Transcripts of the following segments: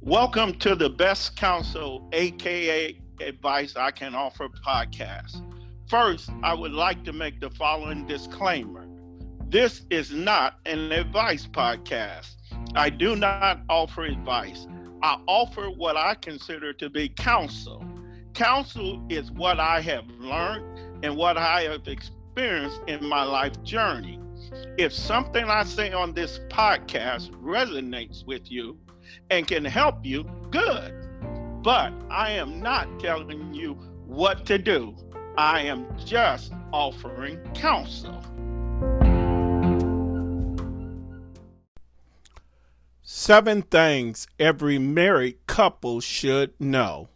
Welcome to the Best Counsel, aka Advice I Can Offer podcast. First, I would like to make the following disclaimer. This is not an advice podcast. I do not offer advice. I offer what I consider to be counsel. Counsel is what I have learned and what I have experienced in my life journey. If something I say on this podcast resonates with you and can help you, good. But I am not telling you what to do. I am just offering counsel. Seven things every married couple should know.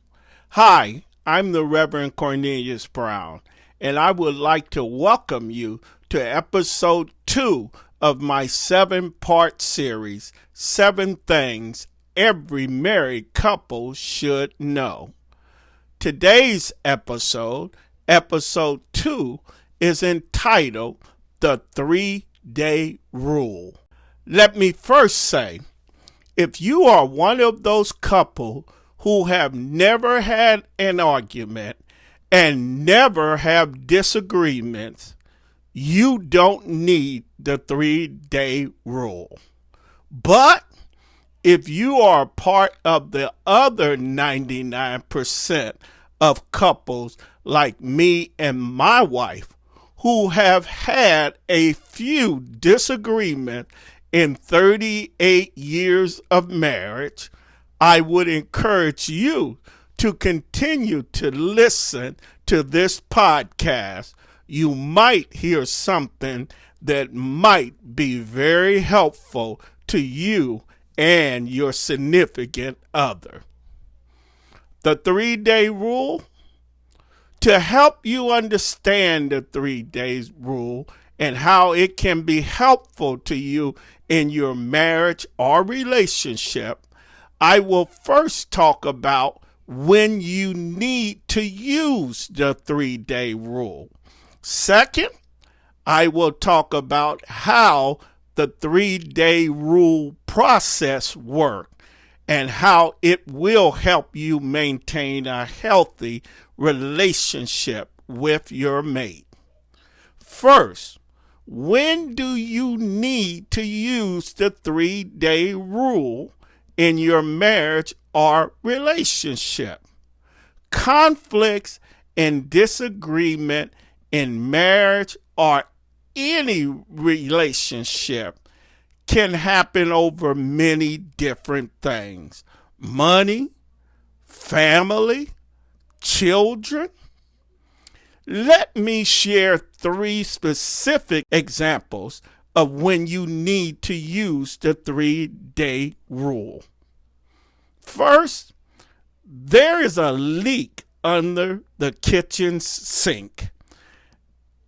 Hi, I'm the Reverend Cornelius Brown, and I would like to welcome you to episode 2 of my 7-part series, 7 Things Every Married Couple Should Know. Today's episode, episode 2, is entitled The 3-Day Rule. Let me first say, if you are one of those couples who have never had an argument and never have disagreements, you don't need the 3-day rule. But if you are part of the other 99% of couples like me and my wife who have had a few disagreements in 38 years of marriage, I would encourage you to continue to listen to this podcast. You might hear something that might be very helpful to you and your significant other. The 3-day rule. To help you understand the 3 days rule and how it can be helpful to you in your marriage or relationship, I will first talk about when you need to use the 3-day rule. Second, I will talk about how the 3-day rule process works and how it will help you maintain a healthy relationship with your mate. First, when do you need to use the 3-day rule in your marriage or relationship? Conflicts and disagreement in marriage or any relationship can happen over many different things: money, family, children. Let me share 3 specific examples of when you need to use the 3-day rule. First, there is a leak under the kitchen sink.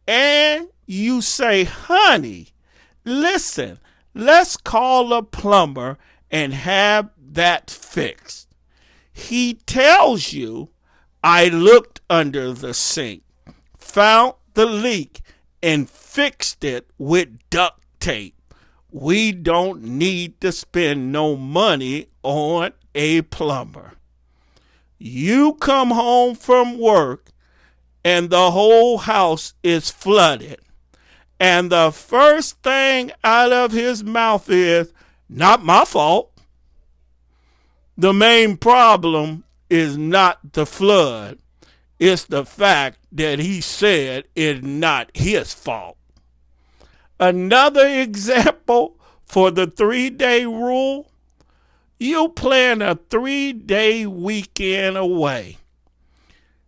And you say, honey, listen, let's call a plumber and have that fixed. He tells you, I looked under the sink, found the leak, and fixed it with duct tape. We don't need to spend no money on a plumber. You come home from work and the whole house is flooded, and the first thing out of his mouth is, not my fault. The main problem is not the flood. It's the fact that he said it's not his fault. Another example for the 3-day rule: you plan a 3-day weekend away.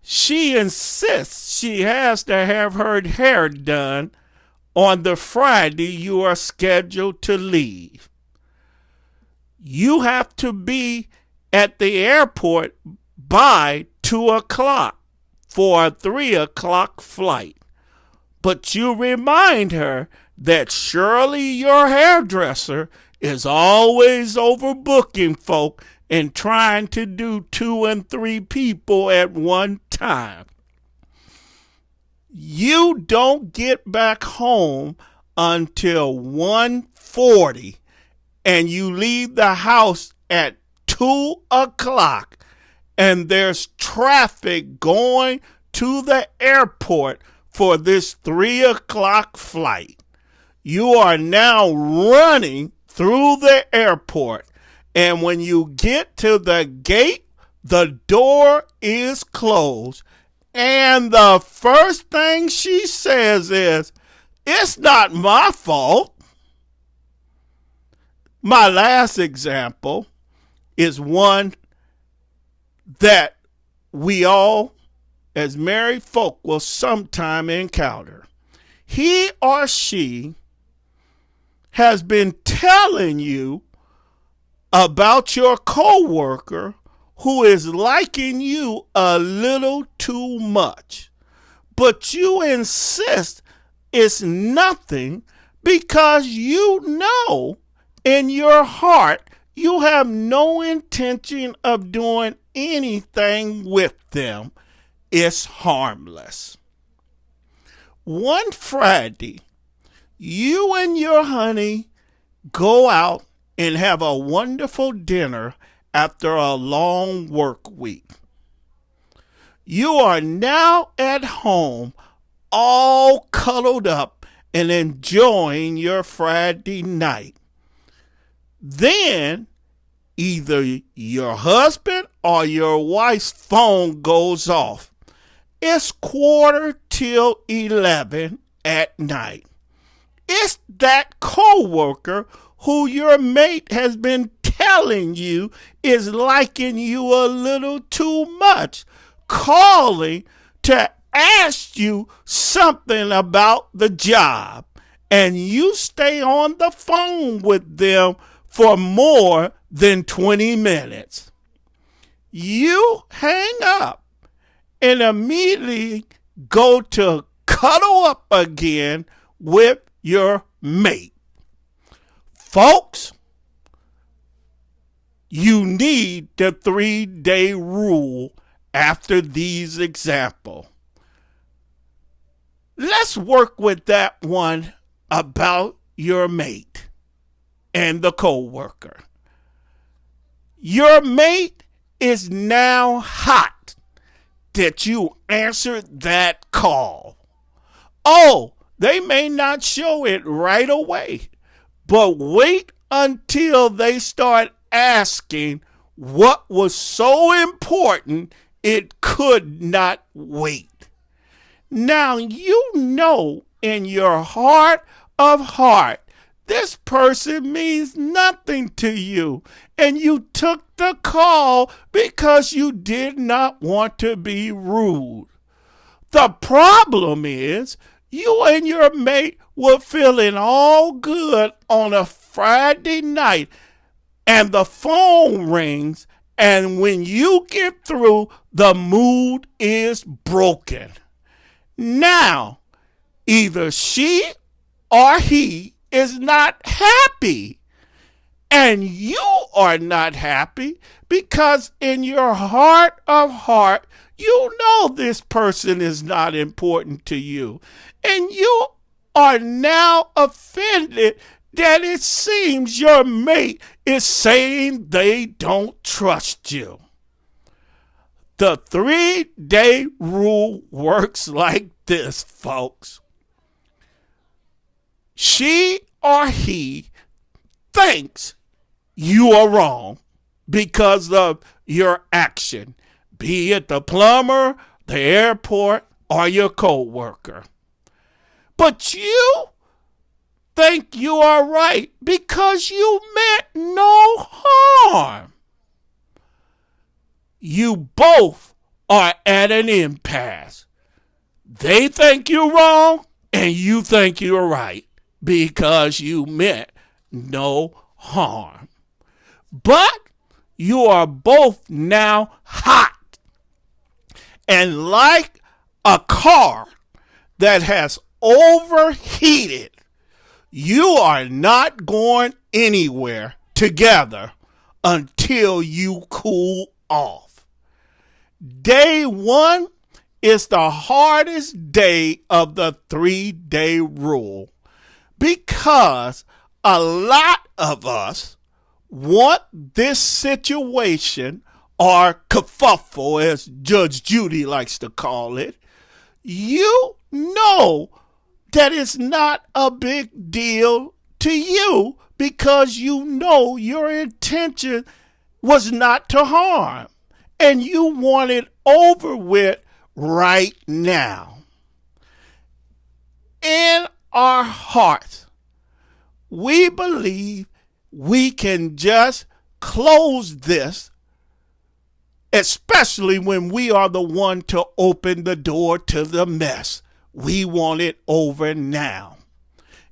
She insists she has to have her hair done on the Friday you are scheduled to leave. You have to be at the airport by 2 o'clock for a 3 o'clock flight. But you remind her that surely your hairdresser is always overbooking folk and trying to do 2 and 3 people at one time. You don't get back home until 1:40, and you leave the house at 2 2 o'clock and there's traffic going to the airport for this 3 o'clock flight. You are now running through the airport, and when you get to the gate, the door is closed, and the first thing she says is, "It's not my fault." My last example is one that we all, as married folk, will sometime encounter. He or she has been telling you about your coworker who is liking you a little too much, but you insist it's nothing because you know in your heart you have no intention of doing anything with them. It's harmless. One Friday, you and your honey go out and have a wonderful dinner after a long work week. You are now at home, all cuddled up and enjoying your Friday night. Then either your husband or your wife's phone goes off. It's 11:15 at night. It's that coworker who your mate has been telling you is liking you a little too much, calling to ask you something about the job, and you stay on the phone with them for more than 20 minutes. You hang up and immediately go to cuddle up again with your mate. Folks, you need the 3-day rule after these examples. Let's work with that one about your mate and the coworker. Your mate is now hot that you answered that call. Oh, they may not show it right away, but wait until they start asking what was so important it could not wait. Now you know in your heart of heart this person means nothing to you, and you took the call because you did not want to be rude. The problem is you and your mate were feeling all good on a Friday night, and the phone rings, and when you get through, the mood is broken. Now, either she or he is not happy, and you are not happy because in your heart of heart, you know this person is not important to you, and you are now offended that it seems your mate is saying they don't trust you. The 3-day rule works like this, folks. She or he thinks you are wrong because of your action, be it the plumber, the airport, or your coworker. But you think you are right because you meant no harm. You both are at an impasse. They think you're wrong and you think you're right because you meant no harm. But you are both now hot. And like a car that has overheated, you are not going anywhere together until you cool off. Day 1 is the hardest day of the 3-day rule because a lot of us want this situation, or kerfuffle, as Judge Judy likes to call it, you know that it's not a big deal to you because you know your intention was not to harm and you want it over with right now. In our hearts, we believe we can just close this, especially when we are the one to open the door to the mess. We want it over now.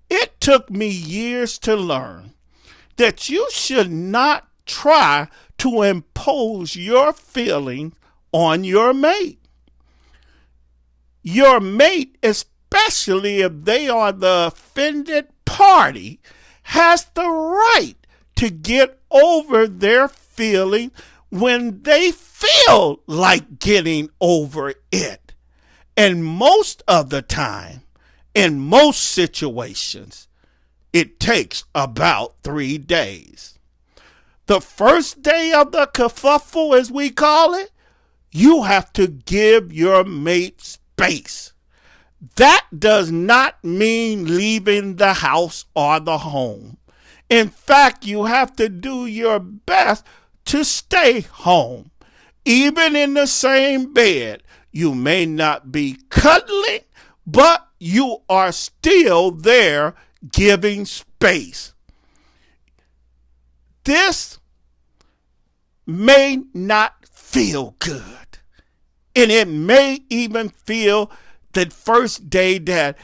It took me years to learn that you should not try to impose your feelings on your mate. Your mate, especially if they are the offended party, has the right to get over their feeling when they feel like getting over it. And most of the time, in most situations, it takes about 3 days. The first day of the kerfuffle, as we call it, you have to give your mate space. That does not mean leaving the house or the home. In fact, you have to do your best to stay home. Even in the same bed, you may not be cuddling, but you are still there giving space. This may not feel good, and it may even feel the first day that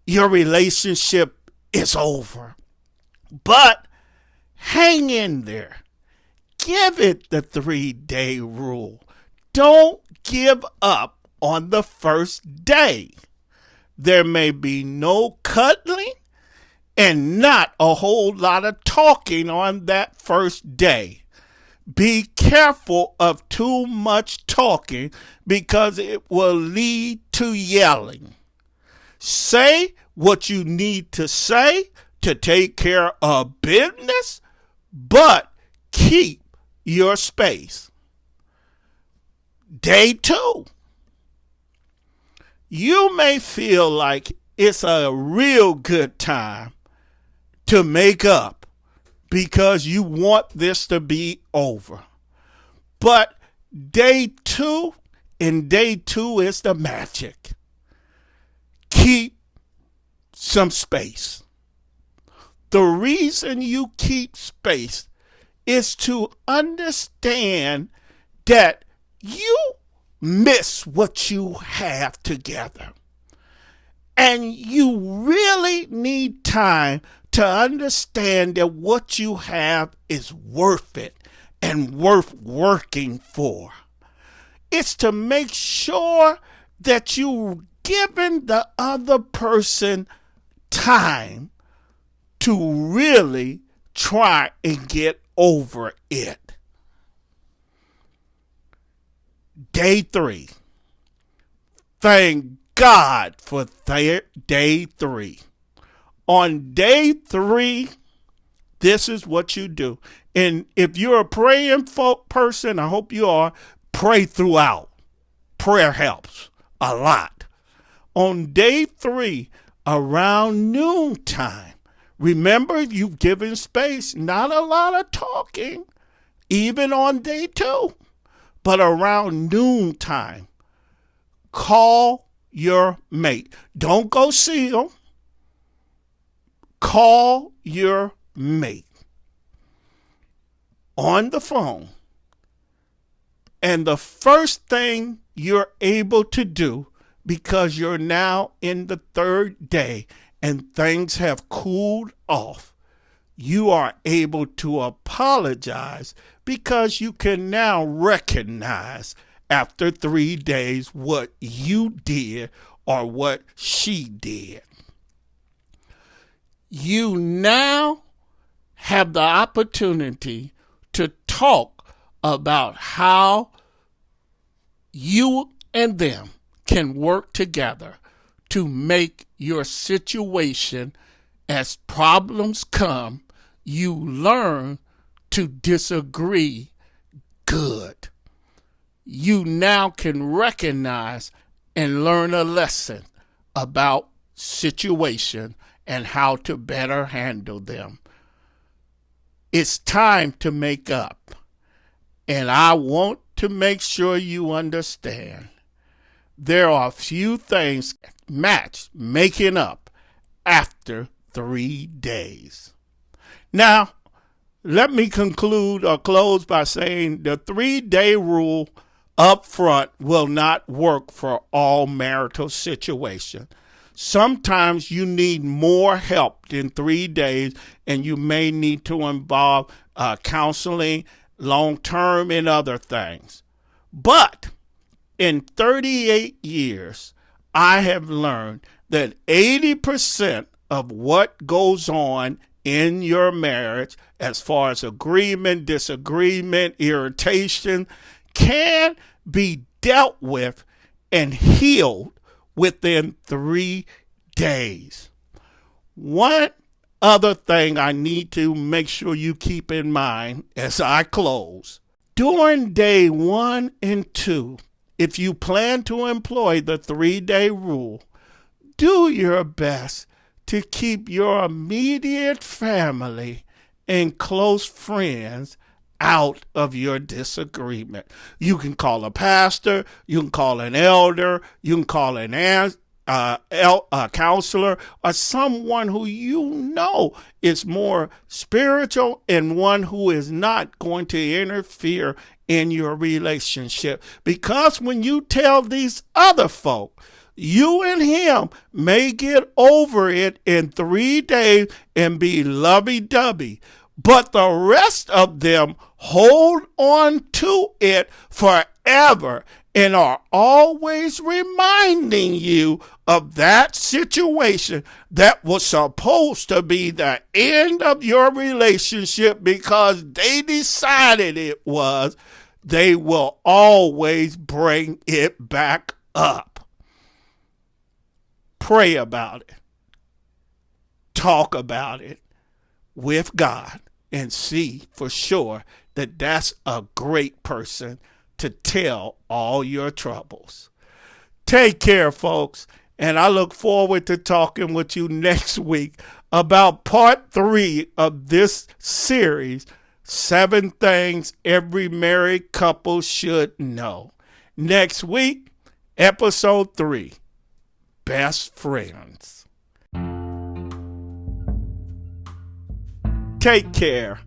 your relationship is over. But hang in there. Give it the 3-day rule. Don't give up on the first day. There may be no cuddling and not a whole lot of talking on that first day. Be careful of too much talking because it will lead to yelling. Say what you need to say to take care of business, but keep your space. Day 2. You may feel like it's a real good time to make up because you want this to be over. But day 2 is the magic. Keep some space. The reason you keep space is to understand that you miss what you have together. And you really need time to understand that what you have is worth it and worth working for. It's to make sure that you're giving the other person time to really try and get over it. Day 3. Thank God for day 3. On day 3, this is what you do. And if you're a praying person, I hope you are, pray throughout. Prayer helps a lot. On day 3, around noontime, remember you've given space, not a lot of talking, even on day 2. But around noontime, call your mate. Don't go see them. Call your mate on the phone. And the first thing you're able to do, because you're now in the 3rd day and things have cooled off, you are able to apologize because you can now recognize after 3 days what you did or what she did. You now have the opportunity to talk about how you and them can work together to make your situation, as problems come, you learn to disagree good. You now can recognize and learn a lesson about situation and how to better handle them. It's time to make up, and I want to make sure you understand there are few things match making up after 3 days. Now, let me conclude or close by saying the 3-day rule up front will not work for all marital situations. Sometimes you need more help than 3 days, and you may need to involve counseling long-term and other things. But in 38 years, I have learned that 80% of what goes on in your marriage, as far as agreement, disagreement, irritation, can be dealt with and healed within 3 days. One other thing I need to make sure you keep in mind as I close. During day 1 and 2, if you plan to employ the 3-day rule, do your best to keep your immediate family and close friends out of your disagreement. You can call a pastor, you can call an elder, you can call a counselor, or someone who you know is more spiritual and one who is not going to interfere in your relationship. Because when you tell these other folk, you and him may get over it in 3 days and be lovey-dovey, but the rest of them hold on to it forever and are always reminding you of that situation that was supposed to be the end of your relationship because they decided it was. They will always bring it back up. Pray about it. Talk about it with God and see for sure that that's a great person to tell all your troubles. Take care, folks, and I look forward to talking with you next week about part 3 of this series, 7 Things Every Married Couple Should Know. Next week, episode 3, Best Friends. Take care,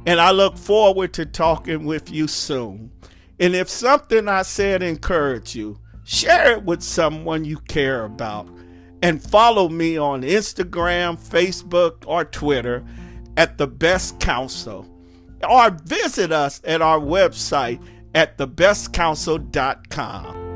and I look forward to talking with you soon. And if something I said encouraged you, share it with someone you care about. And follow me on Instagram, Facebook, or Twitter at The Best Counsel. Or visit us at our website at thebestcounsel.com.